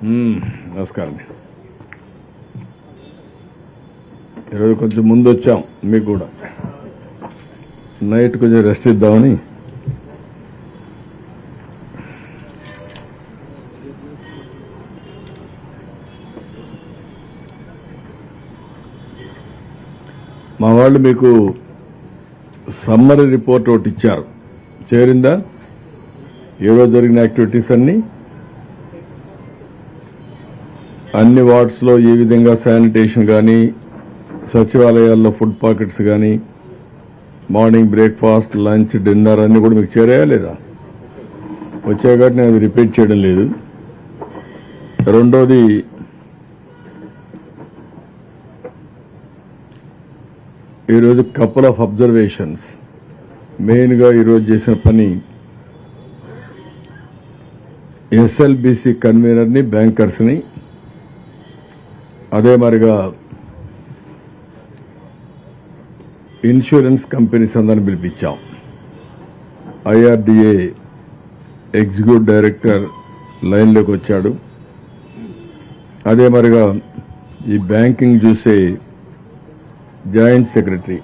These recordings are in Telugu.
నమస్కారం. ఈరోజు కొంచెం ముందు వచ్చాం, మీకు కూడా నైట్ కొంచెం రెస్ట్ ఇద్దామని. మా వాళ్ళు మీకు సమ్మరీ రిపోర్ట్ ఒకటి ఇచ్చారు, చేరిందా? ఈరోజు జరిగిన యాక్టివిటీస్ అన్ని వార్డ్స్లో ఏ విధంగా శానిటేషన్ కానీ, సచివాలయాల్లో ఫుడ్ పాకెట్స్ కానీ, మార్నింగ్ బ్రేక్ఫాస్ట్, లంచ్, డిన్నర్ అన్ని కూడా మీకు చేరాయా లేదా? వచ్చాయి కాబట్టి నేను అది రిపీట్ చేయడం లేదు. రెండోది, ఈరోజు కపుల్ ఆఫ్ అబ్జర్వేషన్స్. మెయిన్గా ఈరోజు చేసిన పని ఎస్ఎల్బిసి కన్వీనర్ని, బ్యాంకర్స్ని, అదే మరిగా ఇన్సూరెన్స్ కంపెనీస్ అందరిని పిలిపించాం. ఐఆర్డీఏ ఎగ్జిక్యూటివ్ డైరెక్టర్ లైన్లోకి వచ్చాడు. అదే మరిగా ఈ బ్యాంకింగ్ చూసే joint secretary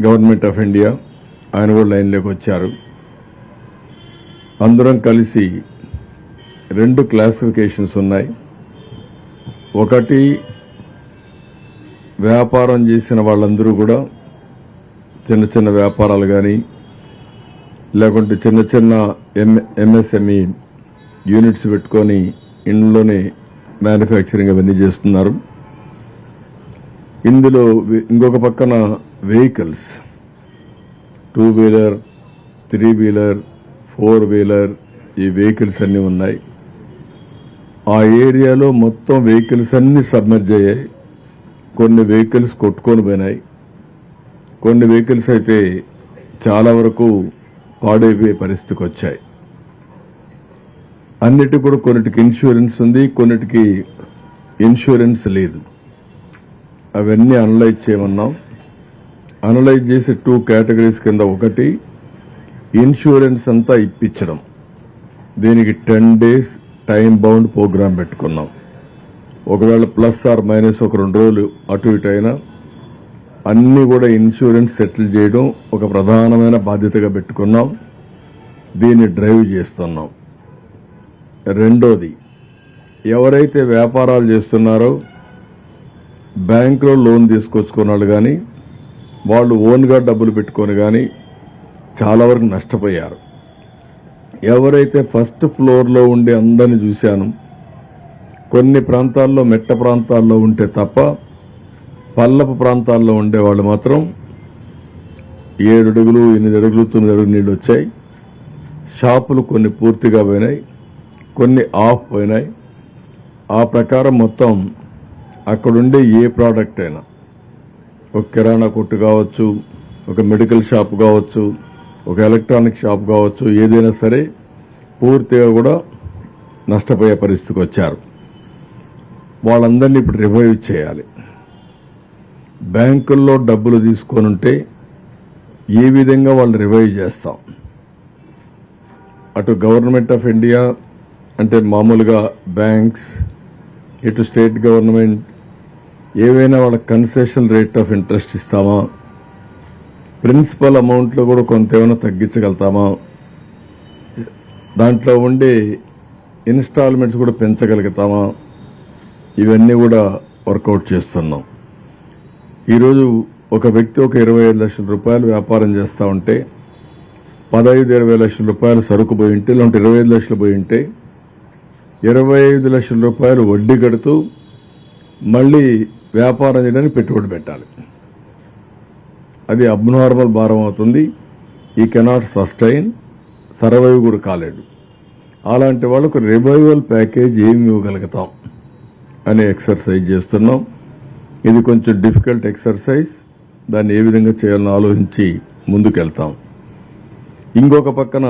government of India, ఆయన కూడా లైన్లోకి వచ్చారు. అందరం కలిసి 2 క్లాసిఫికేషన్స్ ఉన్నాయి. ఒకటి, వ్యాపారం చేసిన వాళ్ళందరూ కూడా చిన్న చిన్న వ్యాపారాలు కానీ, లేకుంటే చిన్న చిన్న ఎంఎస్ఎంఈ యూనిట్స్ పెట్టుకొని ఇంట్లోనే మ్యానుఫ్యాక్చరింగ్ అవన్నీ చేస్తున్నారు. ఇందులో ఇంకొక పక్కన వెహికల్స్, 2 వీలర్, 3 వీలర్, 4 వీలర్, ఈ వెహికల్స్ అన్నీ ఉన్నాయి. ఆ ఏరియాలో మొత్తం వెహికల్స్ అన్ని సబ్మెర్జ్ అయ్యాయి. కొన్ని వెహికల్స్ కొట్టుకొని పోయినాయి, కొన్ని వెహికల్స్ అయితే చాలా వరకు పాడైపోయే పరిస్థితికి వచ్చాయి. అన్నిటికీ కూడా కొన్నిటికి ఇన్సూరెన్స్ ఉంది, కొన్నిటికి ఇన్సూరెన్స్ లేదు. అవన్నీ అనలైజ్ చేయమన్నాం. అనలైజ్ చేసి 2 కేటగిరీస్ కింద, ఒకటి ఇన్సూరెన్స్ అంతా ఇప్పించడం, దీనికి 10 days టైం బౌండ్ ప్రోగ్రాం పెట్టుకున్నాం. ఒకవేళ ప్లస్ ఆర్ మైనస్ ఒక 2 రోజులు అటు ఇటు అయినా అన్ని కూడా ఇన్సూరెన్స్ సెటిల్ చేయడం ఒక ప్రధానమైన బాధ్యతగా పెట్టుకున్నాం. దీన్ని డ్రైవ్ చేస్తున్నాం. రెండోది, ఎవరైతే వ్యాపారాలు చేస్తున్నారో బ్యాంకులో లోన్ తీసుకొచ్చుకున్నాళ్ళు కానీ, వాళ్ళు ఓన్గా డబ్బులు పెట్టుకొని కానీ చాలా వరకు నష్టపోయారు. ఎవరైతే ఫస్ట్ ఫ్లోర్లో ఉండే అందరిని చూశాను, కొన్ని ప్రాంతాల్లో మెట్ట ప్రాంతాల్లో ఉంటే తప్ప పల్లపు ప్రాంతాల్లో ఉండే వాళ్ళు మాత్రం 7 అడుగులు, 8 అడుగులు, 9 అడుగులు నీళ్ళు వచ్చాయి. షాపులు కొన్ని పూర్తిగా పోయినాయి, కొన్ని ఆఫ్ పోయినాయి. ఆ ప్రకారం మొత్తం అక్కడుండే ఏ ప్రోడక్ట్ అయినా, ఒక కిరాణా కొట్టు కావచ్చు, ఒక మెడికల్ షాప్ కావచ్చు, ఒక ఎలక్ట్రానిక్ షాప్ కావచ్చు, ఏదైనా సరే పూర్తిగా కూడా నష్టపోయే పరిస్థితికి వచ్చారు. వాళ్ళందరినీ ఇప్పుడు రివైవ్ చేయాలి. బ్యాంకుల్లో డబ్బులు తీసుకొని ఉంటే ఏ విధంగా వాళ్ళు రివైవ్ చేస్తాం? అటు గవర్నమెంట్ ఆఫ్ ఇండియా అంటే మామూలుగా బ్యాంక్స్, ఇటు స్టేట్ గవర్నమెంట్ ఏవైనా వాళ్ళ కన్సెషన్ రేట్ ఆఫ్ ఇంట్రెస్ట్ ఇస్తామా? ప్రిన్సిపల్ అమౌంట్లో కూడా కొంత ఏమైనా తగ్గించగలుగుతామా? దాంట్లో ఉండే ఇన్స్టాల్మెంట్స్ కూడా పెంచగలుగుతామా? ఇవన్నీ కూడా వర్కౌట్ చేస్తున్నాం. ఈరోజు ఒక వ్యక్తి ఒక 25 లక్షల రూపాయలు వ్యాపారం చేస్తూ ఉంటే 15-20 లక్షల రూపాయలు సరుకు పోయి ఉంటే, లేదంటే 25 లక్షలు పోయి ఉంటే 25 లక్షల రూపాయలు వడ్డీ కడుతూ మళ్ళీ వ్యాపారం చేయడానికి పెట్టుబడి పెట్టాలి. అది అబ్నార్మల్ భారం అవుతుంది. ఈ కెనాట్ సస్టైన్, సర్వైవ్ కూడా కాలేడు. అలాంటి వాళ్ళకు రివైవల్ ప్యాకేజ్ ఏమి ఇవ్వగలుగుతాం అనే ఎక్సర్సైజ్ చేస్తున్నాం. ఇది కొంచెం డిఫికల్ట్ ఎక్సర్సైజ్. దాన్ని ఏ విధంగా చేయాలని ఆలోచించి ముందుకెళ్తాం. ఇంకొక పక్కన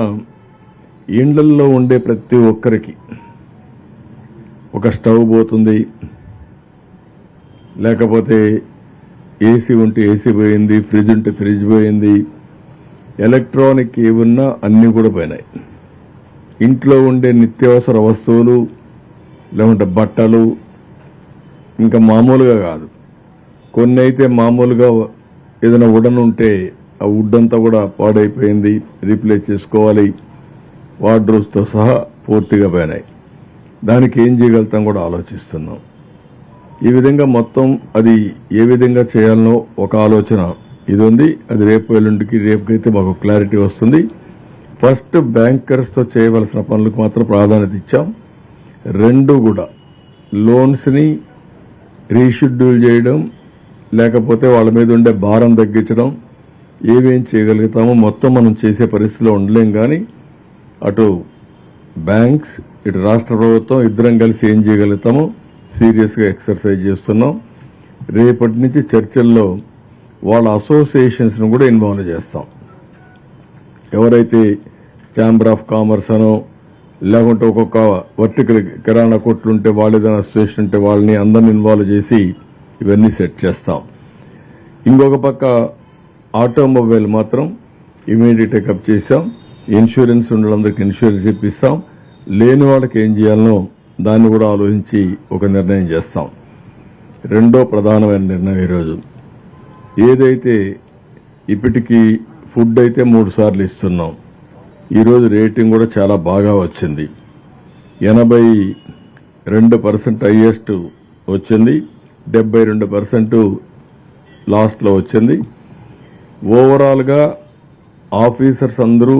ఇండ్లల్లో ఉండే ప్రతి ఒక్కరికి ఒక స్టవ్ పోతుంది, లేకపోతే ఏసీ ఉంటే ఏసీ పోయింది, ఫ్రిడ్జ్ ఉంటే ఫ్రిడ్జ్ పోయింది, ఎలక్ట్రానిక్ ఏమున్నా అన్నీ కూడా పోయినాయి. ఇంట్లో ఉండే నిత్యావసర వస్తువులు లేకుంటే బట్టలు, ఇంకా మామూలుగా కాదు, కొన్ని అయితే మామూలుగా ఏదైనా వుడన్ ఉంటే ఆ వుడ్ అంతా కూడా పాడైపోయింది, రీప్లేస్ చేసుకోవాలి, వార్డ్రోబ్స్తో సహా పూర్తిగా పోయినాయి. దానికి ఏం చేయగలుగుతాం కూడా ఆలోచిస్తున్నాం. ఈ విధంగా మొత్తం అది ఏ విధంగా చేయాలనో ఒక ఆలోచన ఇది ఉంది. అది రేపు ఎల్లుండికి రేపుకైతే మాకు క్లారిటీ వస్తుంది. ఫస్ట్ బ్యాంకర్స్తో చేయవలసిన పనులకు మాత్రం ప్రాధాన్యత ఇచ్చాం. రెండు కూడా లోన్స్ని రీషెడ్యూల్ చేయడం, లేకపోతే వాళ్ళ మీద ఉండే భారం తగ్గించడం, ఏమేం చేయగలుగుతామో మొత్తం మనం చేసే పరిస్థితిలో ఉండలేం. కానీ అటు బ్యాంక్స్, ఇటు రాష్ట్ర ప్రభుత్వం ఇద్దరం కలిసి ఏం చేయగలుగుతామో సీరియస్గా ఎక్సర్సైజ్ చేస్తున్నాం. రేపటి నుంచి చర్చల్లో వాళ్ళ అసోసియేషన్స్ను కూడా ఇన్వాల్వ్ చేస్తాం. ఎవరైతే ఛాంబర్ ఆఫ్ కామర్స్ అనో, లేకుంటే ఒక్కొక్క వర్టికల్ కిరాణా కొట్లుంటే వాళ్ళు ఏదైనా అసోసియేషన్ ఉంటే వాళ్ళని అందరిని ఇన్వాల్వ్ చేసి ఇవన్నీ సెట్ చేస్తాం. ఇంకొక పక్క ఆటోమొబైల్ మాత్రం ఇమీడియట్ టేకప్ చేశాం. ఇన్సూరెన్స్ ఉన్నందరికి ఇన్సూరెన్స్ ఇప్పిస్తాం. లేని వాళ్ళకి ఏం చేయాలనో దాన్ని కూడా ఆలోచించి ఒక నిర్ణయం చేస్తాం. రెండో ప్రధానమైన నిర్ణయం ఈరోజు ఏదైతే ఇప్పటికీ ఫుడ్ అయితే 3 సార్లు ఇస్తున్నాం. ఈరోజు రేటింగ్ కూడా చాలా బాగా వచ్చింది. 82% హైయెస్ట్ వచ్చింది, 72% లాస్ట్లో వచ్చింది. ఓవరాల్గా ఆఫీసర్స్ అందరూ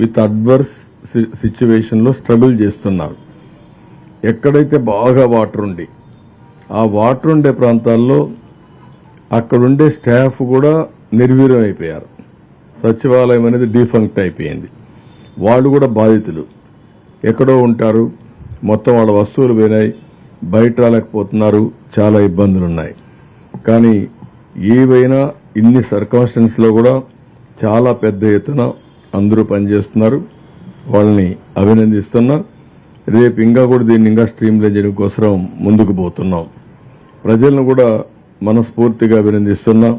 విత్ అడ్వర్స్ సిచ్యువేషన్లో స్ట్రగుల్ చేస్తున్నారు. ఎక్కడైతే బాగా వాటర్ ఉండి ఆ వాటర్ ఉండే ప్రాంతాల్లో అక్కడుండే స్టాఫ్ కూడా నిర్వీర్యం అయిపోయారు. సచివాలయం అనేది డీఫంక్ట్ అయిపోయింది. వాళ్ళు కూడా బాధితులు. ఎక్కడో ఉంటారు, మొత్తం వాళ్ళ వస్తువులు పోయినాయి, బయట రాలేకపోతున్నారు, చాలా ఇబ్బందులున్నాయి. కానీ ఏవైనా ఇన్ని సర్కమ్స్టెన్స్లో కూడా చాలా పెద్ద ఎత్తున అందరూ పనిచేస్తున్నారు. వాళ్ళని అభినందిస్తున్నా. రేపు ఇంకా కూడా దీన్ని ఇంకా స్ట్రీమ్లైన్ చేయడం కోసం ముందుకు పోతున్నాం. ప్రజలను కూడా మనస్ఫూర్తిగా అభినందిస్తున్నా.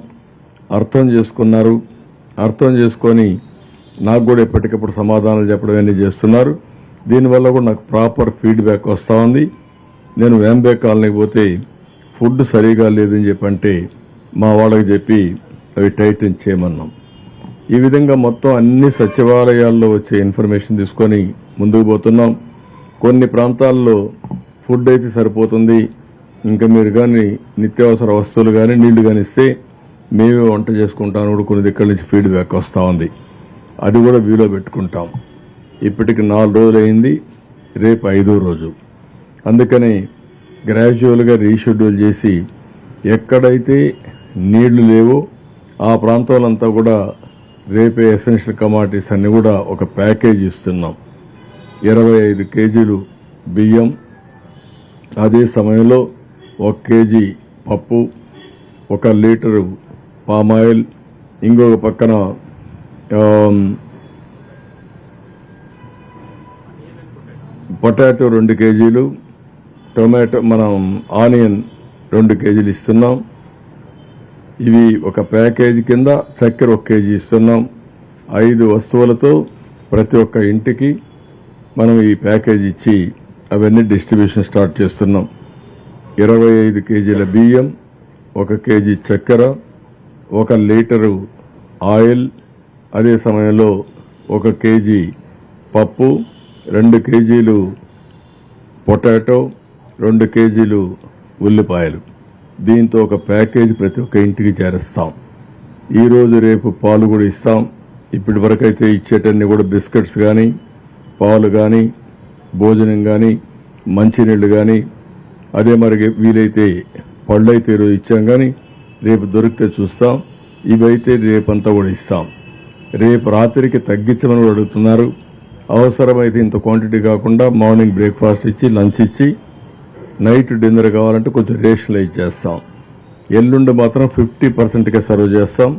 అర్థం చేసుకున్నారు, అర్థం చేసుకొని నాకు కూడా ఎప్పటికప్పుడు సమాధానాలు చెప్పడం అన్నీ చేస్తున్నారు. దీనివల్ల కూడా నాకు ప్రాపర్ ఫీడ్బ్యాక్ వస్తూ ఉంది. నేను వేంబే కాలనీకి పోతే ఫుడ్ సరిగా లేదని చెప్పంటే మా వాళ్ళకి చెప్పి అవి టైటన్ చేయమన్నాం. ఈ విధంగా మొత్తం అన్ని సచివాలయాల్లో వచ్చే ఇన్ఫర్మేషన్ తీసుకొని ముందుకు పోతున్నాం. కొన్ని ప్రాంతాల్లో ఫుడ్ అయితే సరిపోతుంది, ఇంకా మీరు కానీ నిత్యావసర వస్తువులు కానీ నీళ్లు కానీ ఇస్తే మేమే వంట చేసుకుంటాను కూడా కొన్ని దగ్గర నుంచి ఫీడ్బ్యాక్ వస్తూ ఉంది. అది కూడా వ్యూలో పెట్టుకుంటాం. ఇప్పటికి 4 రోజులు అయింది, రేపు 5వ రోజు. అందుకని గ్రాడ్యువల్గా రీషెడ్యూల్ చేసి ఎక్కడైతే నీళ్లు లేవో ఆ ప్రాంతాలంతా కూడా రేపే ఎసెన్షియల్ కమాడిటీస్ అన్ని కూడా ఒక ప్యాకేజ్ ఇస్తున్నాం. 25 కేజీలు బియ్యం, అదే సమయంలో 1 కేజీ పప్పు, 1 లీటరు పామాయిల్, ఇంకొక పక్కన పొటాటో 2 కేజీలు, టొమాటో ఆనియన్ 2 కేజీలు ఇస్తున్నాం. ఇవి ఒక ప్యాకేజీ కింద. చక్కెర 1 కేజీ ఇస్తున్నాం. 5 వస్తువులతో ప్రతి ఒక్క ఇంటికి మనం ఈ ప్యాకేజీ ఇచ్చి అవన్నీ డిస్ట్రిబ్యూషన్ స్టార్ట్ చేస్తున్నాం. 25 కేజీల బియ్యం, 1 కేజీ చక్కెర, 1 లీటరు ఆయిల్, అదే సమయంలో 1 కేజీ పప్పు, 2 కేజీలు పొటాటో, 2 కేజీలు ఉల్లిపాయలు. దీంతో ఒక ప్యాకేజీ ప్రతి ఒక్క ఇంటికి చేరుస్తాం. ఈరోజు రేపు పాలు కూడా ఇస్తాం. ఇప్పటి వరకు అయితే ఇచ్చేటన్ని కూడా బిస్కెట్స్ కానీ, పాలు కానీ, భోజనం కానీ, మంచినీళ్లు కానీ, అదే మరి వీలైతే పళ్ళు అయితే ఈరోజు ఇచ్చాం. కానీ రేపు దొరికితే చూస్తాం. ఇవైతే రేపంతా కూడా ఇస్తాం. రేపు రాత్రికి తగ్గించమని కూడా అడుగుతున్నారు. అవసరమైతే ఇంత క్వాంటిటీ కాకుండా మార్నింగ్ బ్రేక్ఫాస్ట్ ఇచ్చి, లంచ్ ఇచ్చి, నైట్ డిన్నర్ కావాలంటే కొంచెం రేషన్లో ఇచ్చేస్తాం. ఎల్లుండి మాత్రం 50%కే సర్వ్ చేస్తాం.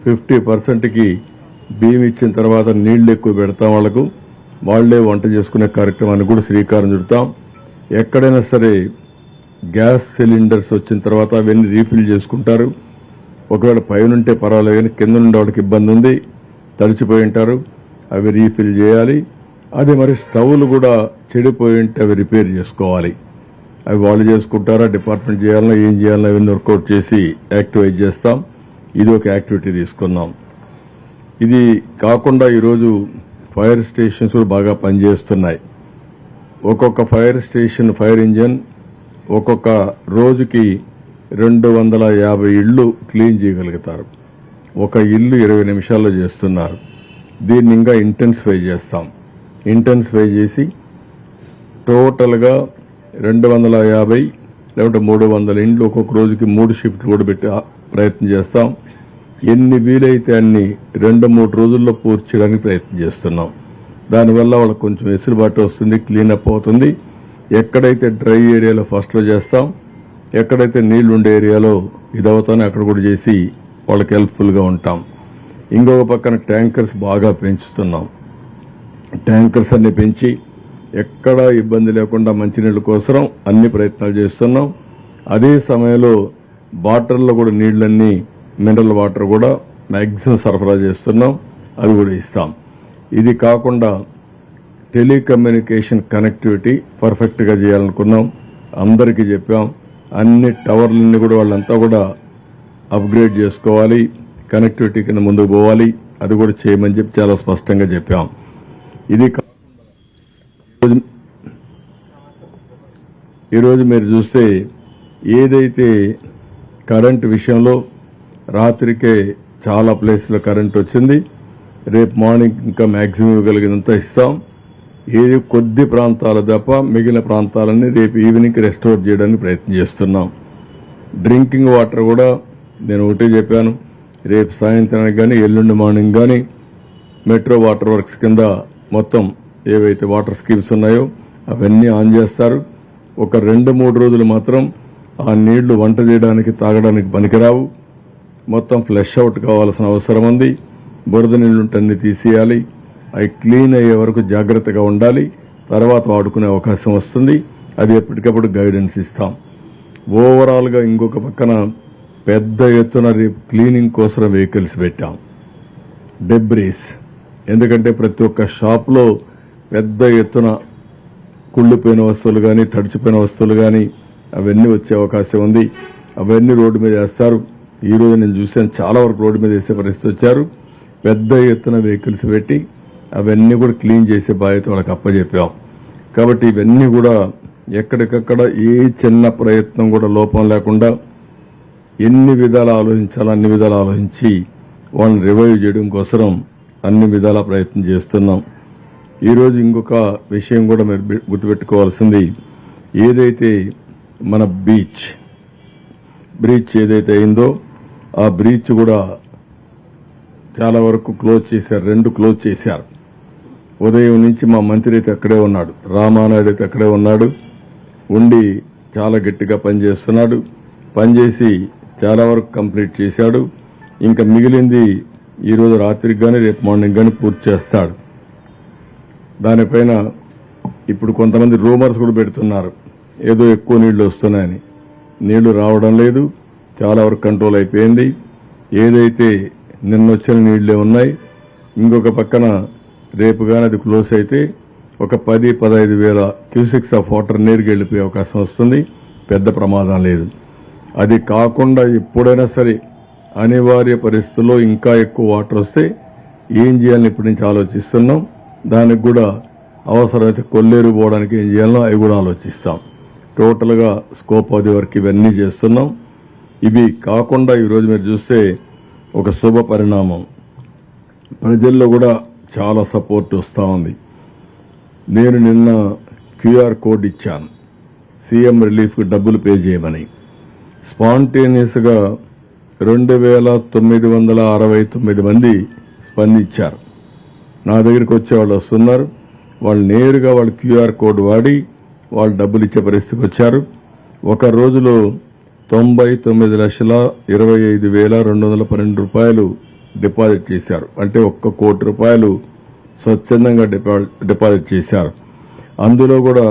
50%కి బియ్యం ఇచ్చిన తర్వాత నీళ్లు ఎక్కువ పెడతాం. వాళ్లే వంట చేసుకునే కార్యక్రమాన్ని కూడా శ్రీకారం చుడతాం. ఎక్కడైనా సరే గ్యాస్ సిలిండర్స్ వచ్చిన తర్వాత అవన్నీ రీఫిల్ చేసుకుంటారు. ఒకవేళ పైనుంటే పర్వాలేదు, కానీ కింద నుండి వాళ్ళకి ఇబ్బంది ఉంది, తడిచిపోయి ఉంటారు, అవి రీఫిల్ చేయాలి. అదే మరి స్టవ్లు కూడా చెడిపోయి ఉంటే అవి రిపేర్ చేసుకోవాలి. అవి వాళ్ళు చేసుకుంటారా, డిపార్ట్మెంట్ చేయాలన్నా, ఏం చేయాలన్నా అవన్నీ వర్కౌట్ చేసి యాక్టివేట్ చేస్తాం. ఇది ఒక యాక్టివిటీ తీసుకున్నాం. ఇది కాకుండా ఈరోజు ఫైర్ స్టేషన్స్ కూడా బాగా పనిచేస్తున్నాయి. ఒక్కొక్క ఫైర్ స్టేషన్ ఫైర్ ఇంజన్ ఒక్కొక్క రోజుకి 250 ఇళ్లు క్లీన్ చేయగలుగుతారు. ఒక ఇల్లు 20 నిమిషాల్లో చేస్తున్నారు. దీన్ని ఇంకా ఇంటెన్సిఫై చేస్తాం. ఇంటెన్సిఫై చేసి టోటల్గా 250 లేకుంటే 300 ఇండ్లు ఒక్కొక్క రోజుకి 3 షిఫ్ట్లు కూడా పెట్టి ప్రయత్నం చేస్తాం. ఎన్ని వీలైతే అన్ని 2-3 రోజుల్లో పూర్తి చేయడానికి ప్రయత్నం చేస్తున్నాం. దానివల్ల వాళ్ళకి కొంచెం వెసులుబాటు వస్తుంది, క్లీనప్ అవుతుంది. ఎక్కడైతే డ్రై ఏరియాలో ఫస్ట్లో చేస్తాం, ఎక్కడైతే నీళ్లు ఉండే ఏరియాలో ఇదవుతానో అక్కడ కూడా చేసి వాళ్ళకి హెల్ప్ఫుల్గా ఉంటాం. ఇంకొక పక్కన ట్యాంకర్స్ బాగా పెంచుతున్నాం. ట్యాంకర్స్ అన్ని పెంచి ఎక్కడా ఇబ్బంది లేకుండా మంచినీళ్ళ కోసం అన్ని ప్రయత్నాలు చేస్తున్నాం. అదే సమయంలో వాటర్లో కూడా నీళ్లన్నీ మినరల్ వాటర్ కూడా మ్యాక్సిమం సరఫరా చేస్తున్నాం. అది కూడా ఇస్తాం. ఇది కాకుండా టెలికమ్యూనికేషన్ కనెక్టివిటీ పర్ఫెక్ట్గా చేయాలనుకున్నాం. అందరికీ చెప్పాం. అన్ని టవర్లన్నీ కూడా వాళ్ళంతా కూడా అప్గ్రేడ్ చేసుకోవాలి, కనెక్టివిటీ కింద ముందుకు పోవాలి. అది కూడా చేయమని చెప్పి చాలా స్పష్టంగా చెప్పాం. ఇది ఈరోజు మీరు చూస్తే ఏదైతే కరెంటు విషయంలో రాత్రికే చాలా ప్లేస్లో కరెంట్ వచ్చింది. రేపు మార్నింగ్ ఇంకా మ్యాక్సిమం ఇవ్వగలిగినంత ఇస్తాం. ఏది కొద్ది ప్రాంతాలు తప్ప మిగిలిన ప్రాంతాలన్నీ రేపు ఈవినింగ్ రెస్టోర్ చేయడానికి ప్రయత్నం చేస్తున్నాం. డ్రింకింగ్ వాటర్ కూడా నేను ఒకటే చెప్పాను, రేపు సాయంత్రానికి కానీ ఎల్లుండి మార్నింగ్ కానీ మెట్రో వాటర్ వర్క్స్ కింద మొత్తం ఏవైతే వాటర్ స్కీమ్స్ ఉన్నాయో అవన్నీ ఆన్ చేస్తారు. ఒక 2-3 రోజులు మాత్రం ఆ నీళ్లు వంట చేయడానికి తాగడానికి పనికిరావు. మొత్తం ఫ్లష్ అవుట్ కావాల్సిన అవసరం ఉంది. బురద నీళ్లుంటే అన్ని తీసేయాలి. అవి క్లీన్ అయ్యే వరకు జాగ్రత్తగా ఉండాలి. తర్వాత వాడుకునే అవకాశం వస్తుంది. అది ఎప్పటికప్పుడు గైడెన్స్ ఇస్తాం. ఓవరాల్గా ఇంకొక పక్కన పెద్ద ఎత్తున రేపు క్లీనింగ్ కోసం వెహికల్స్ పెట్టాం. డెబ్రీస్, ఎందుకంటే ప్రతి ఒక్క షాప్లో పెద్ద ఎత్తున కుళ్ళిపోయిన వస్తువులు కానీ తడిచిపోయిన వస్తువులు కానీ అవన్నీ వచ్చే అవకాశం ఉంది. అవన్నీ రోడ్డు మీద వేస్తారు. ఈ రోజు నేను చూశాను, చాలా వరకు రోడ్డు మీద వేసే పరిస్థితి వచ్చారు. పెద్ద ఎత్తున వెహికల్స్ పెట్టి అవన్నీ కూడా క్లీన్ చేసే బాధ్యత వాళ్ళకి అప్పచెప్పాం. కాబట్టి ఇవన్నీ కూడా ఎక్కడికక్కడ ఏ చిన్న ప్రయత్నం కూడా లోపం లేకుండా ఎన్ని విధాలు ఆలోచించాలో అన్ని విధాలు ఆలోచించి వాళ్ళని రివైవ్ చేయడం కోసం అన్ని విధాల ప్రయత్నం చేస్తున్నాం. ఈరోజు ఇంకొక విషయం కూడా మీరు గుర్తుపెట్టుకోవాల్సింది, ఏదైతే మన బ్రీచ్ ఏదైతే అయిందో ఆ బ్రీచ్ కూడా చాలా వరకు క్లోజ్ చేశారు. 2 క్లోజ్ చేశారు. ఉదయం నుంచి మా మంత్రి అయితే అక్కడే ఉన్నాడు, రామానాయుడు అయితే అక్కడే ఉన్నాడు. ఉండి చాలా గట్టిగా పనిచేస్తున్నాడు. పనిచేసి చాలా వరకు కంప్లీట్ చేశాడు. ఇంకా మిగిలింది ఈరోజు రాత్రికి కానీ రేపు మార్నింగ్ కానీ పూర్తి చేస్తాడు. దానిపైన ఇప్పుడు కొంతమంది రూమర్స్ కూడా పెడుతున్నారు, ఏదో ఎక్కువ నీళ్లు వస్తున్నాయని. నీళ్లు రావడం లేదు, చాలా వరకు కంట్రోల్ అయిపోయింది. ఏదైతే నిన్నొచ్చిన నీళ్లే ఉన్నాయి. ఇంకొక పక్కన రేపు కానీ అది క్లోజ్ అయితే ఒక 10-15 వేల క్యూసెక్స్ ఆఫ్ వాటర్ నీరుకి వెళ్ళిపోయే అవకాశం వస్తుంది. పెద్ద ప్రమాదం లేదు. అది కాకుండా ఎప్పుడైనా సరే అనివార్య పరిస్థితుల్లో ఇంకా ఎక్కువ వాటర్ వస్తే ఏం చేయాలని ఇప్పటి నుంచి ఆలోచిస్తున్నాం. దానికి కూడా అవసరమైతే కొల్లేరు పోవడానికి ఏం చేయాలో అవి కూడా ఆలోచిస్తాం. టోటల్గా స్కోప్ అది వరకు ఇవన్నీ చేస్తున్నాం. ఇవి కాకుండా ఈరోజు మీరు చూస్తే ఒక శుభ పరిణామం, ప్రజల్లో కూడా చాలా సపోర్ట్ వస్తూ ఉంది. నేను నిన్న క్యూఆర్ కోడ్ ఇచ్చాను, సీఎం రిలీఫ్కి డబ్బులు పే చేయమని. స్పాంటేనియస్గా 2969 మంది స్పందించారు. నా దగ్గరికి వచ్చే వాళ్ళు వస్తున్నారు. వాళ్ళు నేరుగా వాళ్ళు క్యూఆర్ కోడ్ వాడి వాళ్ళు డబ్బులు ఇచ్చే పరిస్థితికి వచ్చారు. ఒక రోజులో 99,25,212 రూపాయలు డిపాజిట్ చేశారు. అంటే 1 కోటి రూపాయలు స్వచ్ఛందంగా డిపాజిట్ చేశారు. అందులో కూడా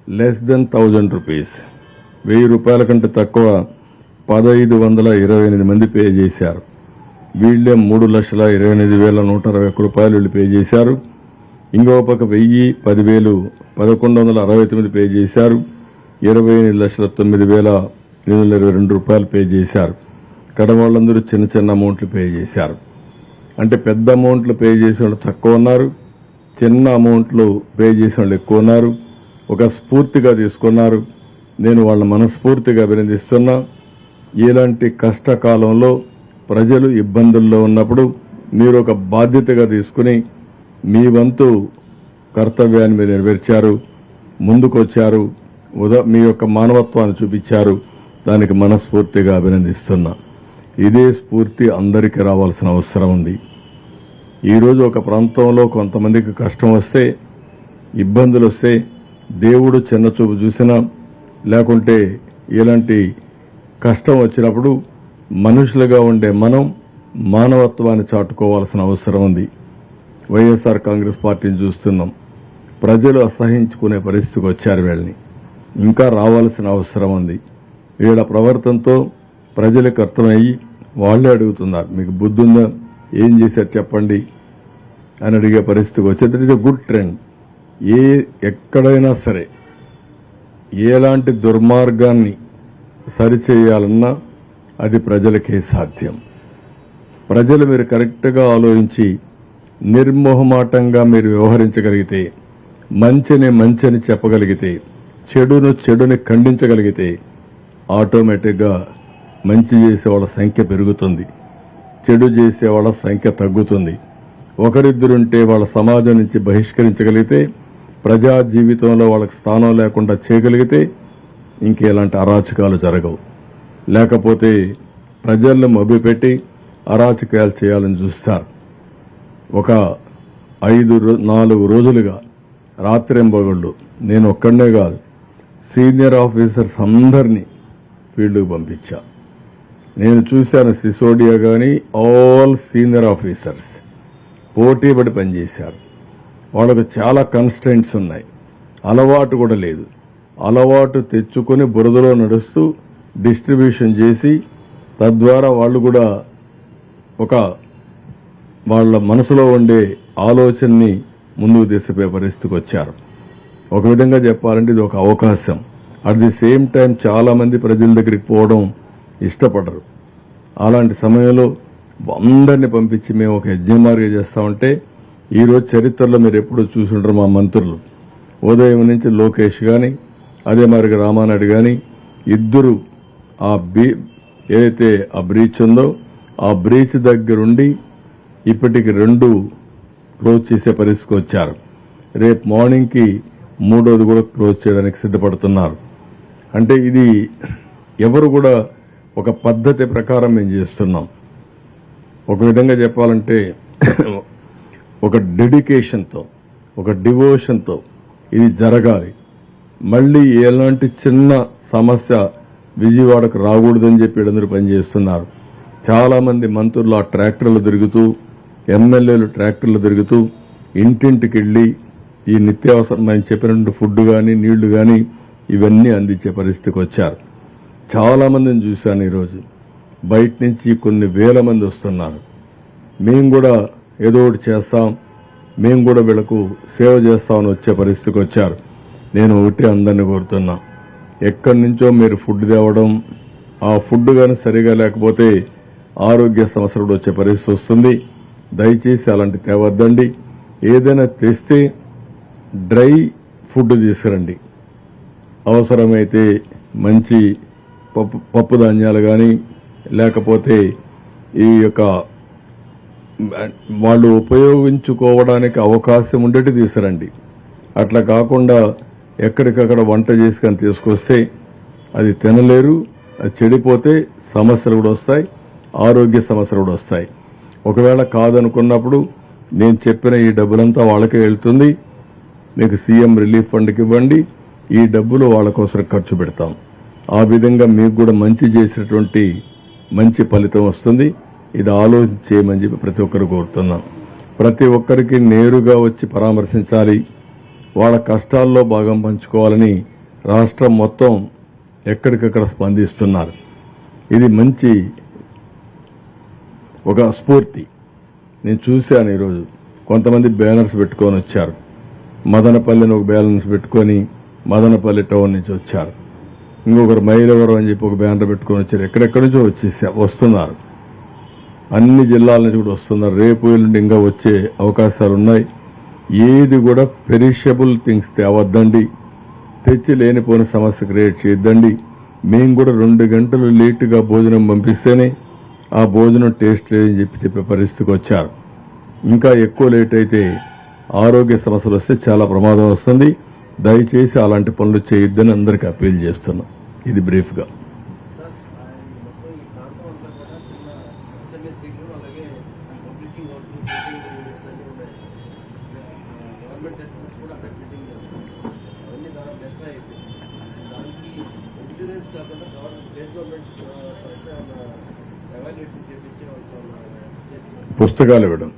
లెస్ దెన్ 1000 రూపీస్, 1000 రూపాయల కంటే తక్కువ 1528 మంది పే చేశారు. వీళ్లే 3,28,161 రూపాయలు వీళ్ళు పే చేశారు. ఇంకో పక్క 1000, 10,000, 1,169 పే చేశారు. 28,09,822 రూపాయలు పే చేశారు. ఇక్కడ వాళ్ళందరూ చిన్న చిన్న అమౌంట్లు పే చేశారు. అంటే పెద్ద అమౌంట్లు పే చేసే వాళ్ళు తక్కువ ఉన్నారు, చిన్న అమౌంట్లు పే చేసే వాళ్ళు ఎక్కువ ఉన్నారు. ఒక స్ఫూర్తిగా తీసుకున్నారు. నేను వాళ్ళని మనస్ఫూర్తిగా అభినందిస్తున్నా. ఇలాంటి కష్టకాలంలో ప్రజలు ఇబ్బందుల్లో ఉన్నప్పుడు మీరు ఒక బాధ్యతగా తీసుకుని మీ వంతు కర్తవ్యాన్ని మీరు నెరవేర్చారు, ముందుకొచ్చారు, మీ యొక్క మానవత్వాన్ని చూపించారు. దానికి మనస్ఫూర్తిగా అభినందిస్తున్నా. ఇదే స్ఫూర్తి అందరికీ రావాల్సిన అవసరం ఉంది. ఈరోజు ఒక ప్రాంతంలో కొంతమందికి కష్టం వస్తే, ఇబ్బందులు వస్తే దేవుడు చిన్నచూపు చూసినా, లేకుంటే ఇలాంటి కష్టం వచ్చినప్పుడు మనుషులుగా ఉండే మనం మానవత్వాన్ని చాటుకోవాల్సిన అవసరం ఉంది. వైఎస్ఆర్ కాంగ్రెస్ పార్టీని చూస్తున్నాం. ప్రజలు అసహించుకునే పరిస్థితికి వచ్చారు. వీళ్ళని ఇంకా రావాల్సిన అవసరం ఉంది. వీళ్ళ ప్రవర్తనతో ప్రజలకు అర్థమయ్యి వాళ్లే అడుగుతున్నారు, మీకు బుద్ధి ఉందా, ఏం చేశారు చెప్పండి అని అడిగే పరిస్థితికి వచ్చేది. ఇది గుడ్ ట్రెండ్. ఎక్కడైనా సరే ఎలాంటి దుర్మార్గాన్ని సరిచేయాలన్నా అది ప్రజలకే సాధ్యం. ప్రజలు మీరు కరెక్ట్గా ఆలోచించి నిర్మోహమాటంగా మీరు వ్యవహరించగలిగితే, మంచిని చెప్పగలిగితే, చెడుని ఖండించగలిగితే ఆటోమేటిక్గా మంచి చేసేవాళ్ళ సంఖ్య పెరుగుతుంది, చెడు చేసేవాళ్ళ సంఖ్య తగ్గుతుంది. ఒకరిద్దరుంటే వాళ్ళ సమాజం నుంచి బహిష్కరించగలిగితే, ప్రజా జీవితంలో వాళ్ళకి స్థానం లేకుండా చేయగలిగితే ఇంకెలాంటి అరాచకాలు జరగవు. లేకపోతే ప్రజలను మభ్యపెట్టి అరాచకాలు చేయాలని చూస్తారు. ఒక 4 రోజులుగా రాత్రింబగళ్ళు నేను ఒక్కడనే కాదు, సీనియర్ ఆఫీసర్స్ అందరినీ ఫీల్డ్కు పంపించా. నేను చూశాను, సిసోడియా కానీ ఆల్ సీనియర్ ఆఫీసర్స్ పోటీపడి పనిచేశారు. వాళ్ళకు చాలా కన్స్ట్రెంట్స్ ఉన్నాయి, అలవాటు కూడా లేదు. అలవాటు తెచ్చుకొని బురదలో నడుస్తూ డిస్ట్రిబ్యూషన్ చేసి, తద్వారా వాళ్ళు కూడా ఒక వాళ్ళ మనసులో ఉండే ఆలోచనని ముందుకు తీసుకుపోయే పరిస్థితికి వచ్చారు. ఒక విధంగా చెప్పాలంటే ఇది ఒక అవకాశం. అట్ ది సేమ్ టైం చాలా మంది ప్రజల దగ్గరికి పోవడం ఇష్టపడరు. అలాంటి సమయంలో అందరినీ పంపించి మేము ఒక యజ్ఞమార్గం చేస్తామంటే, ఈరోజు చరిత్రలో మీరు ఎప్పుడూ చూసుంటారు, మా మంత్రులు ఉదయం నుంచి లోకేష్ కానీ అదే మరి రామానాయుడు కానీ ఇద్దరు ఏదైతే ఆ బ్రీచ్ ఉందో ఆ బ్రీచ్ దగ్గరుండి ఇప్పటికి 2 క్లోజ్ చేసే పరిస్థితికి వచ్చారు. రేపు మార్నింగ్కి 3వది కూడా క్లోజ్ చేయడానికి సిద్ధపడుతున్నారు. అంటే ఇది ఎవరు కూడా ఒక పద్ధతి ప్రకారం మేము చేస్తున్నాం. ఒక విధంగా చెప్పాలంటే ఒక డెడికేషన్తో, ఒక డివోషన్తో ఇది జరగాలి. మళ్ళీ ఎలాంటి చిన్న సమస్య విజయవాడకు రాకూడదని చెప్పి అందరూ పనిచేస్తున్నారు. చాలా మంది మంత్రులు ఆ ట్రాక్టర్లు తిరుగుతూ, ఎమ్మెల్యేలు ట్రాక్టర్లు తిరుగుతూ ఇంటింటికి వెళ్లి ఈ నిత్యావసరమైన చెప్పినట్టు ఫుడ్ కానీ నీళ్లు కానీ ఇవన్నీ అందించే పరిస్థితికి వచ్చారు. చాలా మందిని చూశాను ఈరోజు. బయట నుంచి కొన్ని వేల మంది వస్తున్నారు. మేము కూడా ఏదో ఒకటి చేస్తాం, మేము కూడా వీళ్లకు సేవ చేస్తామని వచ్చే పరిస్థితికి వచ్చారు. నేను ఒకటి అందరినీ కోరుతున్నా, ఎక్కడి నుంచో మీరు ఫుడ్ తేవడం, ఆ ఫుడ్ కానీ సరిగా లేకపోతే ఆరోగ్య సమస్యలు కూడా వచ్చే పరిస్థితి వస్తుంది. దయచేసి అలాంటి తేవద్దండి. ఏదైనా తెస్తే డ్రై ఫుడ్ తీసుకురండి. అవసరమైతే మంచి పప్పు ధాన్యాలు కానీ, లేకపోతే ఈ యొక్క వాళ్ళు ఉపయోగించుకోవడానికి అవకాశం ఉండేటి తీసుకురండి. అట్లా కాకుండా ఎక్కడికక్కడ వంట చేసుకొని తీసుకొస్తే అది తినలేరు, అది చెడిపోతే సమస్యలు కూడా వస్తాయి, ఆరోగ్య సమస్యలు కూడా వస్తాయి. ఒకవేళ కాదనుకున్నప్పుడు నేను చెప్పిన ఈ డబ్బులంతా వాళ్ళకే వెళ్తుంది. మీకు సీఎం రిలీఫ్ ఫండ్కి ఇవ్వండి, ఈ డబ్బులు వాళ్ళ కోసం ఖర్చు పెడతాం. ఆ విధంగా మీకు కూడా మంచి చేసినటువంటి మంచి ఫలితం వస్తుంది. ఇది ఆలోచించేయమని చెప్పి ప్రతి ఒక్కరు కోరుతున్నాం. ప్రతి ఒక్కరికి నేరుగా వచ్చి పరామర్శించాలి, వాళ్ళ కష్టాల్లో భాగం పంచుకోవాలని రాష్ట్రం మొత్తం ఎక్కడికక్కడ స్పందిస్తున్నారు. ఇది మంచి ఒక స్ఫూర్తి. నేను చూశాను ఈరోజు కొంతమంది బ్యానర్స్ పెట్టుకొని వచ్చారు. మదనపల్లిని ఒక బ్యాలెన్స్ పెట్టుకొని మదనపల్లి టౌన్ నుంచి వచ్చారు. ఇంకొకరు మైలవరం అని చెప్పి ఒక బ్యానర్ పెట్టుకొని వచ్చారు. ఎక్కడెక్కడి నుంచో వస్తున్నారు. అన్ని జిల్లాల నుంచి కూడా వస్తున్నారు. రేపు ఎల్లుండి ఇంకా వచ్చే అవకాశాలు ఉన్నాయి. ఏది కూడా పెరిషబుల్ థింగ్స్ తేవద్దండి, తెచ్చి లేనిపోని సమస్య క్రియేట్ చేయొద్దండి. మేము కూడా 2 గంటలు లేటుగా భోజనం పంపిస్తేనే ఆ భోజనం టేస్ట్ లేదని చెప్పే పరిస్థితికి వచ్చారు. ఇంకా ఎక్కువ లేట్ అయితే ఆరోగ్య సమస్యలు వస్తే చాలా ప్రమాదం వస్తుంది. దయచేసి అలాంటి పనులు చేయొద్దని అందరికీ అప్పీల్ చేస్తున్నాం. ఇది బ్రీఫ్గా. పుస్తకాలు ఇవ్వడం,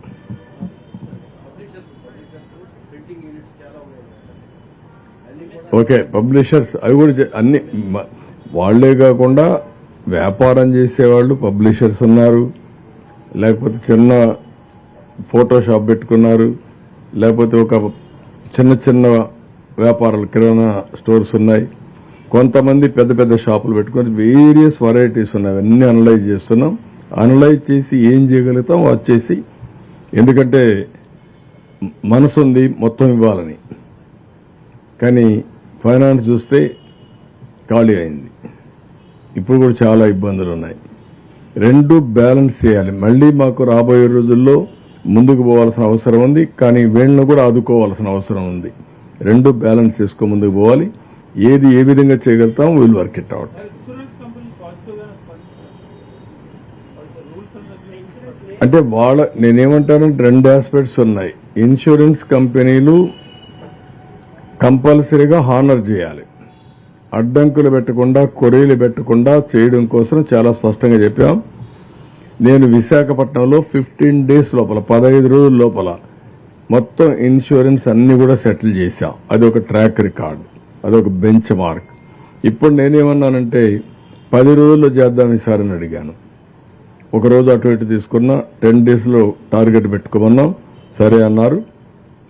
ఓకే. పబ్లిషర్స్ అవి కూడా అన్ని వాళ్లే కాకుండా వ్యాపారం చేసేవాళ్ళు పబ్లిషర్స్ ఉన్నారు, లేకపోతే చిన్న ఫోటోషాప్ పెట్టుకున్నారు, లేకపోతే ఒక చిన్న చిన్న వ్యాపారాలు కిరాణా స్టోర్స్ ఉన్నాయి, కొంతమంది పెద్ద పెద్ద షాపులు పెట్టుకుని వేరియస్ వెరైటీస్ ఉన్నాయి. అవన్నీ అనలైజ్ చేస్తున్నాం. అనలైజ్ చేసి ఏం చేయగలుగుతాం వచ్చేసి, ఎందుకంటే మనసు ఉంది మొత్తం ఇవ్వాలని, కానీ ఫైనాన్స్ చూస్తే ఖాళీ అయింది. ఇప్పుడు కూడా చాలా ఇబ్బందులు ఉన్నాయి. 2 బ్యాలెన్స్ చేయాలి. మళ్లీ మాకు రాబోయే రోజుల్లో ముందుకు పోవాల్సిన అవసరం ఉంది, కానీ వీళ్ళను కూడా ఆదుకోవాల్సిన అవసరం ఉంది. 2 బ్యాలెన్స్ చేసుకో ముందుకు పోవాలి. ఏది ఏ విధంగా చేయగలుగుతాం విల్ వర్క్ ఇట్ అవుట్. అంటే నేనేమంటానంటే 2 ఆస్పెక్ట్స్ ఉన్నాయి. ఇన్సూరెన్స్ కంపెనీలు కంపల్సరీగా హానర్ చేయాలి. అడ్డంకులు పెట్టకుండా, కొరీలు పెట్టకుండా చేయడం కోసం చాలా స్పష్టంగా చెప్పాం. నేను విశాఖపట్నంలో 15 డేస్ లోపల, 15 రోజుల లోపల మొత్తం ఇన్సూరెన్స్ అన్ని కూడా సెటిల్ చేశాం. అది ఒక ట్రాక్ రికార్డ్, అదొక బెంచ్ మార్క్. ఇప్పుడు నేనేమన్నానంటే 10 రోజుల్లో చేద్దాం ఈసారి అని అడిగాను. ఒక రోజు అటు ఇటు తీసుకున్నా, 10 డేస్ లో టార్గెట్ పెట్టుకోమన్నాం. సరే అన్నారు.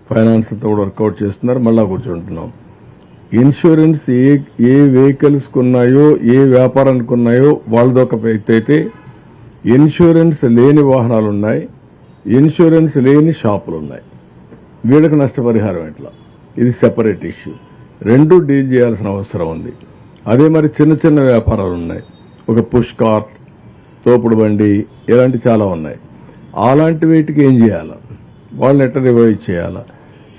ఫైనాన్స్ అంతా కూడా వర్కౌట్ చేస్తున్నారు. మళ్ళా కూర్చుంటున్నాం. ఇన్సూరెన్స్ ఏ వెహికల్స్ ఉన్నాయో, ఏ వ్యాపారానికి ఉన్నాయో వాళ్ళదొక వ్యక్తి అయితే, ఇన్సూరెన్స్ లేని వాహనాలు ఉన్నాయి, ఇన్సూరెన్స్ లేని షాపులు ఉన్నాయి. వీళ్ళకి నష్టపరిహారం ఎట్లా? ఇది సెపరేట్ ఇష్యూ. 2 డీల్ చేయాల్సిన అవసరం ఉంది. అదే మరి చిన్న చిన్న వ్యాపారాలు ఉన్నాయి. ఒక పుష్ కార్ట్, తోపుడు బండి, ఇలాంటి చాలా ఉన్నాయి. అలాంటి వీటికి ఏం చేయాలా? వాళ్ళని ఎట్లా రివైవ్ చేయాలా?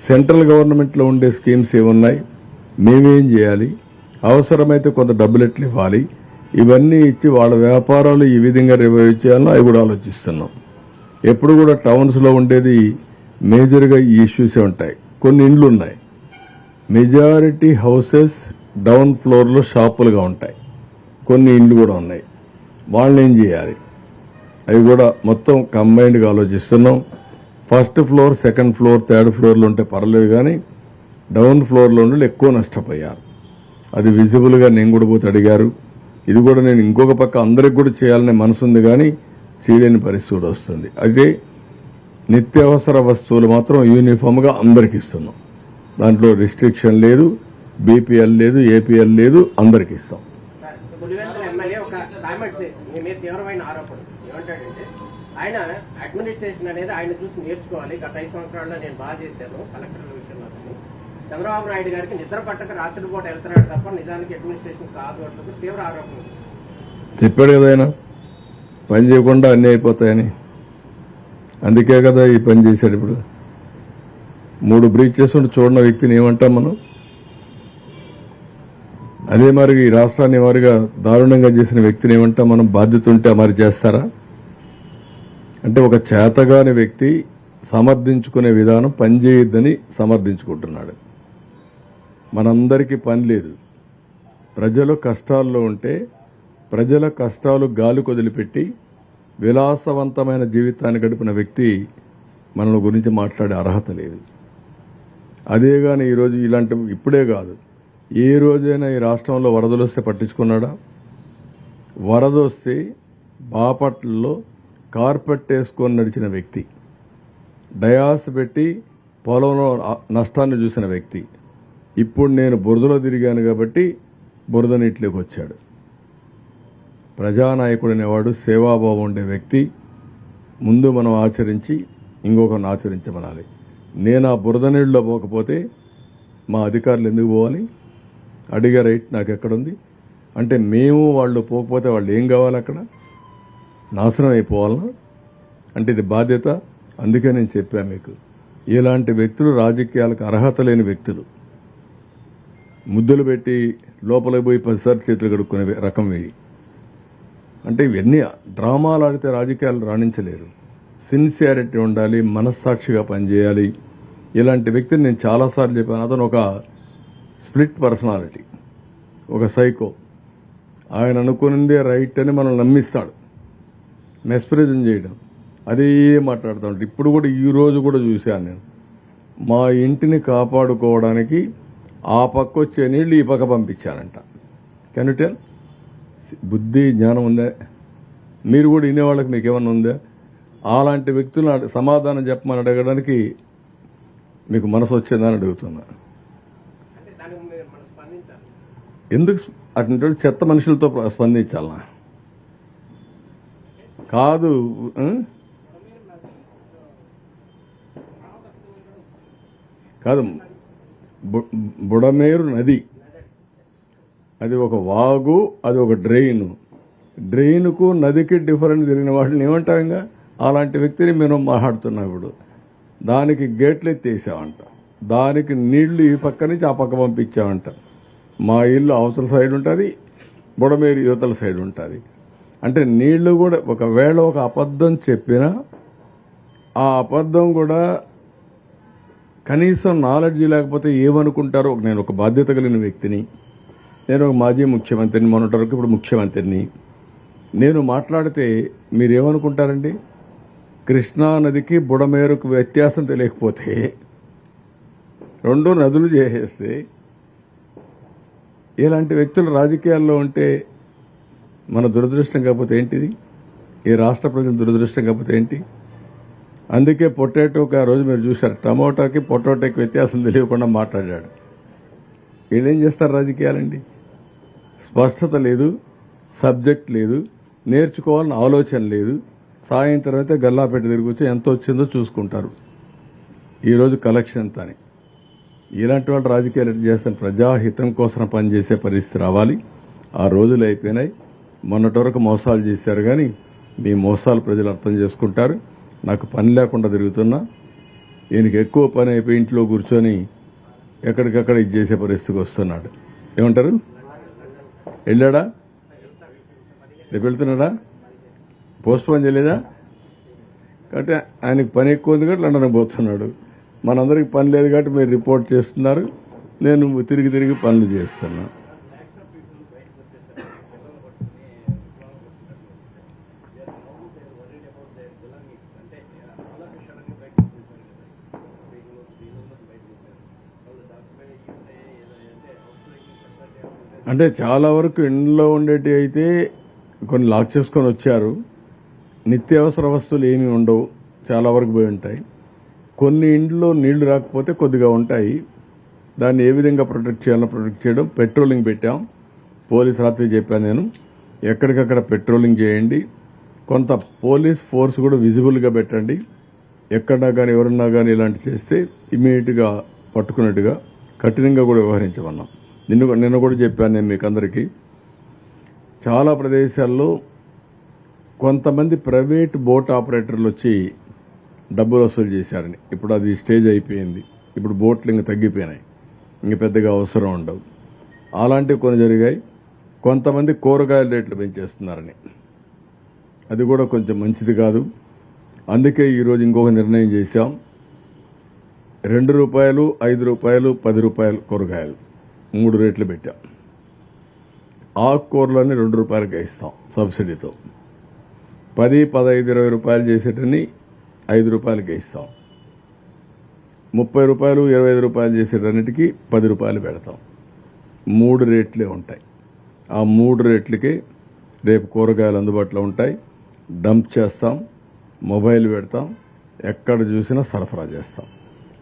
సెంట్రల్ గవర్నమెంట్ లో ఉండే స్కీమ్స్ ఏమున్నాయి, మేమేం చేయాలి, అవసరమైతే కొంత డబ్బులు ఎట్లా ఇవ్వాలి, ఇవన్నీ ఇచ్చి వాళ్ళ వ్యాపారాలు ఈ విధంగా రివైవ్ చేయాలని అవి కూడా ఆలోచిస్తున్నాం. ఎప్పుడు కూడా టౌన్స్ లో ఉండేది మేజర్ గా ఈ ఇష్యూసే ఉంటాయి. కొన్ని ఇండ్లు ఉన్నాయి, మెజారిటీ హౌసెస్ డౌన్ ఫ్లోర్ లో షాపులుగా ఉంటాయి. కొన్ని ఇండ్లు కూడా ఉన్నాయి. వాళ్ళని ఏం చేయాలి? అవి కూడా మొత్తం కంబైన్డ్ గా ఆలోచిస్తున్నాం. First floor, second floor, third floor లో ఉంటే పర్లేదు, కానీ డౌన్ ఫ్లోర్ లో ఉండి ఎక్కువ నష్టపోయారు. అది విజిబుల్ గా నేను కూడా పోతే అడిగారు. ఇది కూడా నేను ఇంకొక పక్క అందరికి కూడా చేయాలనే మనసుంది, కానీ చేయలేని పరిస్థితి వస్తుంది. అయితే నిత్యావసర వస్తువులు మాత్రం యూనిఫామ్ గా అందరికి ఇస్తున్నాం. దాంట్లో రిస్ట్రిక్షన్ లేదు, బీపీఎల్ లేదు, ఏపీఎల్ లేదు, అందరికి ఇస్తాం. ఆయన అడ్మినిస్ట్రేషన్ అనేది ఆయన చూసి నేర్చుకోవాలి. గత 5 సంవత్సరాల్లో నేను బాగా చేశాను కలెక్టర్ల విషయంలో. చంద్రబాబు నాయుడు గారికి నిద్ర పట్టక రాత్రిపూట వెళ్తున్నాడు తప్ప నిజానికి అడ్మినిస్ట్రేషన్ కాదు అంటూ తీవ్ర ఆరోపణ చెప్పాడు కదా ఆయన. పని చేయకుండా అన్ని అయిపోతాయని, అందుకే కదా ఈ పని చేశాడు. ఇప్పుడు 3 బ్రీచ్ చేస్తుంటే చూడని వ్యక్తిని ఏమంటాం మనం? అదే మరి ఈ రాష్ట్రాన్ని వారిగా దారుణంగా చేసిన వ్యక్తిని ఏమంటాం మనం? బాధ్యత ఉంటే మరి చేస్తారా? అంటే ఒక చేతగాని వ్యక్తి సమర్థించుకునే విధానం పనిచేయొద్దని సమర్థించుకుంటున్నాడు. మనందరికీ పని లేదు. ప్రజలు కష్టాల్లో ఉంటే ప్రజల కష్టాలు గాలి కొదిలిపెట్టి విలాసవంతమైన జీవితాన్ని గడిపిన వ్యక్తి మన గురించి మాట్లాడే అర్హత లేదు. అదే గాని ఈరోజు ఇలాంటి ఇప్పుడే కాదు, ఏ రోజైనా ఈ రాష్ట్రంలో వరదలు వస్తే పట్టించుకున్నాడా? వరద వస్తే బాపట్లలో కార్పెట్ వేసుకొని నడిచిన వ్యక్తి, డయాస్ పెట్టి పొలంలో నష్టాన్ని చూసిన వ్యక్తి. ఇప్పుడు నేను బురదలో తిరిగాను కాబట్టి బురద నీటిలోకి వచ్చాడు. ప్రజానాయకుడు అనేవాడు సేవాభావం ఉండే వ్యక్తి. ముందు మనం ఆచరించి ఇంకొకరిని ఆచరించమనాలి. నేను ఆ బురద నీళ్ళలో పోకపోతే మా అధికారులు ఎందుకు పోవాలి? అడిగే రైట్ నాకు ఎక్కడుంది? అంటే మేము వాళ్ళు పోకపోతే వాళ్ళు ఏం కావాలి? అక్కడ నాశనం అయిపోవాలనా? అంటే ఇది బాధ్యత. అందుకే నేను చెప్పాను మీకు, ఇలాంటి వ్యక్తులు రాజకీయాలకు అర్హత లేని వ్యక్తులు. ముద్దులు పెట్టి లోపలికి పోయి 10 సార్లు చేతులు కడుక్కునే రకం ఇవి. అంటే ఇవన్నీ డ్రామాలు ఆడితే రాజకీయాలు రాణించలేరు. సిన్సియారిటీ ఉండాలి, మనస్సాక్షిగా పనిచేయాలి. ఇలాంటి వ్యక్తిని నేను చాలాసార్లు చెప్పాను. అతను ఒక స్ప్లిట్ పర్సనాలిటీ, ఒక సైకో. ఆయన అనుకున్నదే రైట్ అని మనం నమ్మిస్తాడు, మెస్ప్రిజం చేయడం, అదే మాట్లాడుతూ ఉంటాడు. ఇప్పుడు కూడా ఈ రోజు కూడా చూశాను నేను. మా ఇంటిని కాపాడుకోవడానికి ఆ పక్క వచ్చే నీళ్లు ఈ పక్క పంపించానంట. Can you tell? బుద్ధి జ్ఞానం ఉందా? మీరు కూడా వినేవాళ్ళకి మీకు ఏమన్నా ఉందా? అలాంటి వ్యక్తులను సమాధానం చెప్పమని అడగడానికి మీకు మనసు వచ్చిందని అడుగుతున్నా. ఎందుకు అటువంటి చెత్త మనుషులతో స్పందించాలనా? కాదు. కాదు, బుడమేరు నది అది ఒక వాగు, అది ఒక డ్రెయిన్కు నదికి డిఫరెంట్ తెలియని వాటిని ఏమంటాం? ఇంకా అలాంటి వ్యక్తిని మేము మాట్లాడుతున్నాం. ఇప్పుడు దానికి గేట్లు ఎత్తేసామంట, దానికి నీళ్లు ఈ పక్క నుంచి ఆ పక్క పంపించామంట. మా ఇల్లు అవతల సైడ్ ఉంటుంది, బుడమేరు యువతల సైడ్ ఉంటుంది. అంటే నీళ్లు కూడా ఒకవేళ ఒక అబద్ధం చెప్పినా ఆ అబద్ధం కూడా కనీసం నాలెడ్జీ లేకపోతే ఏమనుకుంటారో. నేను ఒక బాధ్యత కలిగిన వ్యక్తిని, నేను ఒక మాజీ ముఖ్యమంత్రిని, మొన్నటి వరకు ఇప్పుడు ముఖ్యమంత్రిని. నేను మాట్లాడితే మీరేమనుకుంటారండి? కృష్ణా నదికి బుడమేరుకు వ్యత్యాసం తెలియకపోతే రెండు నదులు చేసేస్తే ఇలాంటి వ్యక్తులు రాజకీయాల్లో ఉంటే మన దురదృష్టం కాకపోతే ఏంటిది? ఈ రాష్ట్ర ప్రజల దురదృష్టం కాకపోతే ఏంటి? అందుకే పొటాటోకి ఆ రోజు మీరు చూశారు, టమోటాకి పొటాటోకి వ్యత్యాసం తెలియకుండా మాట్లాడాడు. వీళ్ళేం చేస్తారు రాజకీయాలండి? స్పష్టత లేదు, సబ్జెక్ట్ లేదు, నేర్చుకోవాలని ఆలోచన లేదు. సాయంత్రం అయితే గల్లాపెట్టి తిరిగి ఎంత వచ్చిందో చూసుకుంటారు. ఈరోజు కలెక్షన్ ఎంత అని. ఇలాంటి వాళ్ళు రాజకీయాలు ఎట్లా చేస్తారు? ప్రజాహితం కోసం పనిచేసే పరిస్థితి రావాలి. ఆ రోజులు అయిపోయినాయి. మొన్నటి వరకు మోసాలు చేశారు, కానీ మీ మోసాలు ప్రజలు అర్థం చేసుకుంటారు. నాకు పని లేకుండా తిరుగుతున్నా, ఈయనకి ఎక్కువ పని అయిపోయి ఇంట్లో కూర్చొని ఎక్కడికక్కడ ఇది చేసే పరిస్థితికి వస్తున్నాడు. ఏమంటారు? వెళ్ళాడా? రేపు వెళ్తున్నాడా? పోస్ట్ పోన్ చేయలేదా? కాబట్టి ఆయనకి పని ఎక్కువ ఉంది కాబట్టి లండన్కి పోతున్నాడు. మనందరికి పని లేదు కాబట్టి మీరు రిపోర్ట్ చేస్తున్నారు, నేను తిరిగి తిరిగి పనులు చేస్తున్నా. అంటే చాలా వరకు ఇంట్లో ఉండేటి అయితే కొన్ని లాక్ చేసుకొని వచ్చారు. నిత్యావసర వస్తువులు ఏమీ ఉండవు, చాలా వరకు పోయి ఉంటాయి. కొన్ని ఇంట్లో నీళ్లు రాకపోతే కొద్దిగా ఉంటాయి. దాన్ని ఏ విధంగా ప్రొటెక్ట్ చేయాలో ప్రొటెక్ట్ చేయడం. పెట్రోలింగ్ పెట్టాం. పోలీస్ రాత్రి చెప్పాను నేను, ఎక్కడికక్కడ పెట్రోలింగ్ చేయండి. కొంత పోలీస్ ఫోర్స్ కూడా విజిబుల్గా పెట్టండి. ఎక్కడన్నా కానీ ఎవరన్నా కానీ ఇలాంటి చేస్తే ఇమీడియట్గా పట్టుకున్నట్టుగా కఠినంగా కూడా వ్యవహరించమన్నాం. నిన్న కూడా చెప్పాను నేను మీకు అందరికీ. చాలా ప్రదేశాల్లో కొంతమంది ప్రైవేట్ బోట్ ఆపరేటర్లు వచ్చి డబ్బులు వసూలు చేశారని. ఇప్పుడు అది స్టేజ్ అయిపోయింది. ఇప్పుడు బోట్లు ఇంక తగ్గిపోయినాయి, ఇంక పెద్దగా అవసరం ఉండవు. అలాంటివి కొన్ని జరిగాయి. కొంతమంది కూరగాయల రేట్లు పెంచేస్తున్నారని, అది కూడా కొంచెం మంచిది కాదు. అందుకే ఈరోజు ఇంకొక నిర్ణయం చేశాం. ₹2, ₹5, ₹10 కూరగాయలు 3 రేట్లు పెట్టాం. ఆకుకూరలని ₹2కే ఇస్తాం సబ్సిడీతో. 10, 15, ₹20 చేసేటని ₹5కే ఇస్తాం. ₹30, ₹25 చేసేటన్నిటికీ ₹10 పెడతాం. 3 రేట్లే ఉంటాయి. ఆ 3 రేట్లకి రేపు కూరగాయలు అందుబాటులో ఉంటాయి. డంప్ చేస్తాం, మొబైల్ పెడతాం, ఎక్కడ చూసినా సరఫరా చేస్తాం.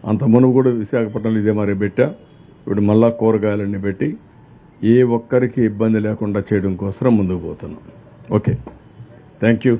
అంత మునుపు కూడా విశాఖపట్నంలో ఇదే మరి పెట్టా. ఇప్పుడు మళ్ళా కూరగాయలన్నీ పెట్టి ఏ ఒక్కరికి ఇబ్బంది లేకుండా చేయడం కోసం ముందుకు పోతున్నాం. Okay, thank you.